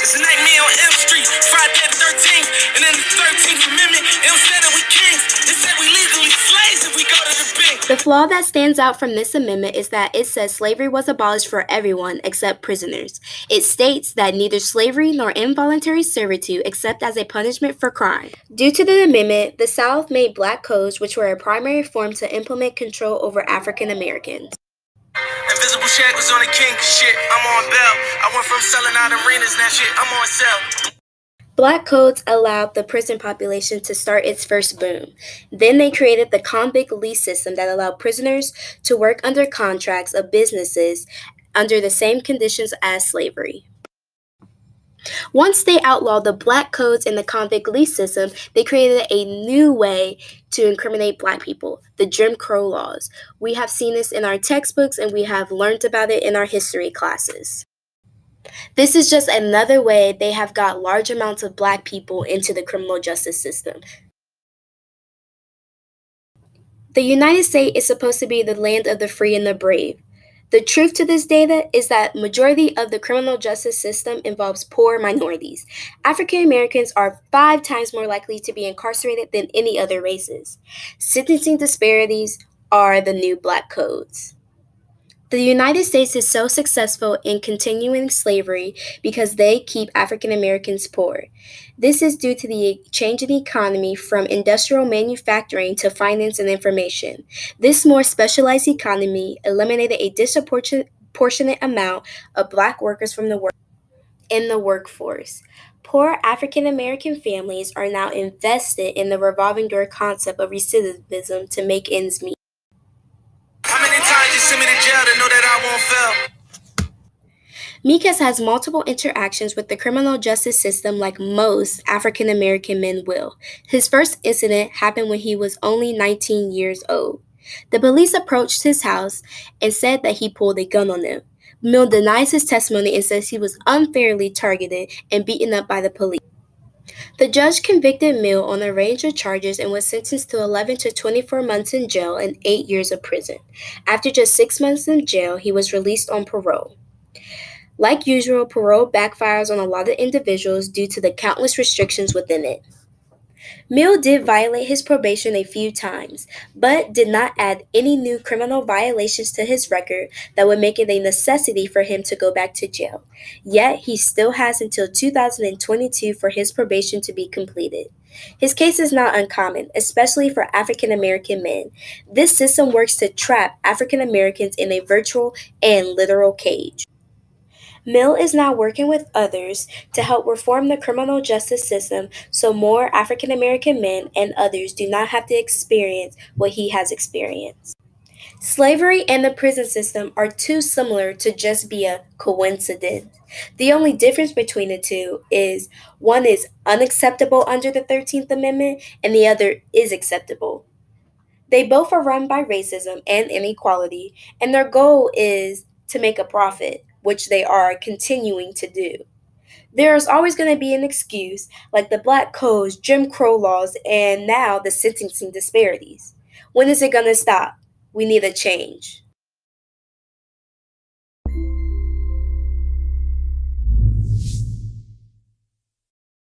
It's a nightmare on Elm Street, Friday the 13th, and then the 13th Amendment, it don't say that we kings. It said we legally slaves if we go to the bank. The flaw that stands out from this amendment is that it says slavery was abolished for everyone except prisoners. It states that neither slavery nor involuntary servitude except as a punishment for crime. Due to the amendment, the South made black codes, which were a primary form to implement control over African Americans. Invisible shackles on the king, shit, I'm on bail. I went from selling out arenas, now shit, I'm on sale. Black codes allowed the prison population to start its first boom. Then they created the convict lease system that allowed prisoners to work under contracts of businesses under the same conditions as slavery. Once they outlawed the black codes and the convict lease system, they created a new way to incriminate black people, the Jim Crow laws. We have seen this in our textbooks and we have learned about it in our history classes. This is just another way they have got large amounts of black people into the criminal justice system. The United States is supposed to be the land of the free and the brave. The truth to this data is that majority of the criminal justice system involves poor minorities. African Americans are 5 times more likely to be incarcerated than any other races. Sentencing disparities are the new black codes. The United States is so successful in continuing slavery because they keep African Americans poor. This is due to the change in the economy from industrial manufacturing to finance and information. This more specialized economy eliminated a disproportionate amount of black workers from in the workforce. Poor African American families are now invested in the revolving door concept of recidivism to make ends meet. How many times you send me to jail to know that I won't fail? Mikas has multiple interactions with the criminal justice system like most African American men will. His first incident happened when he was only 19 years old. The police approached his house and said that he pulled a gun on them. Mill denies his testimony and says he was unfairly targeted and beaten up by the police. The judge convicted Mill on a range of charges and was sentenced to 11 to 24 months in jail and 8 years of prison. After just 6 months in jail, he was released on parole. Like usual, parole backfires on a lot of individuals due to the countless restrictions within it. Mill did violate his probation a few times, but did not add any new criminal violations to his record that would make it a necessity for him to go back to jail. Yet, he still has until 2022 for his probation to be completed. His case is not uncommon, especially for African American men. This system works to trap African Americans in a virtual and literal cage. Mill is now working with others to help reform the criminal justice system so more African American men and others do not have to experience what he has experienced. Slavery and the prison system are too similar to just be a coincidence. The only difference between the two is one is unacceptable under the 13th Amendment and the other is acceptable. They both are run by racism and inequality, and their goal is to make a profit, which they are continuing to do. There is always going to be an excuse, like the Black Codes, Jim Crow laws, and now the sentencing disparities. When is it going to stop? We need a change.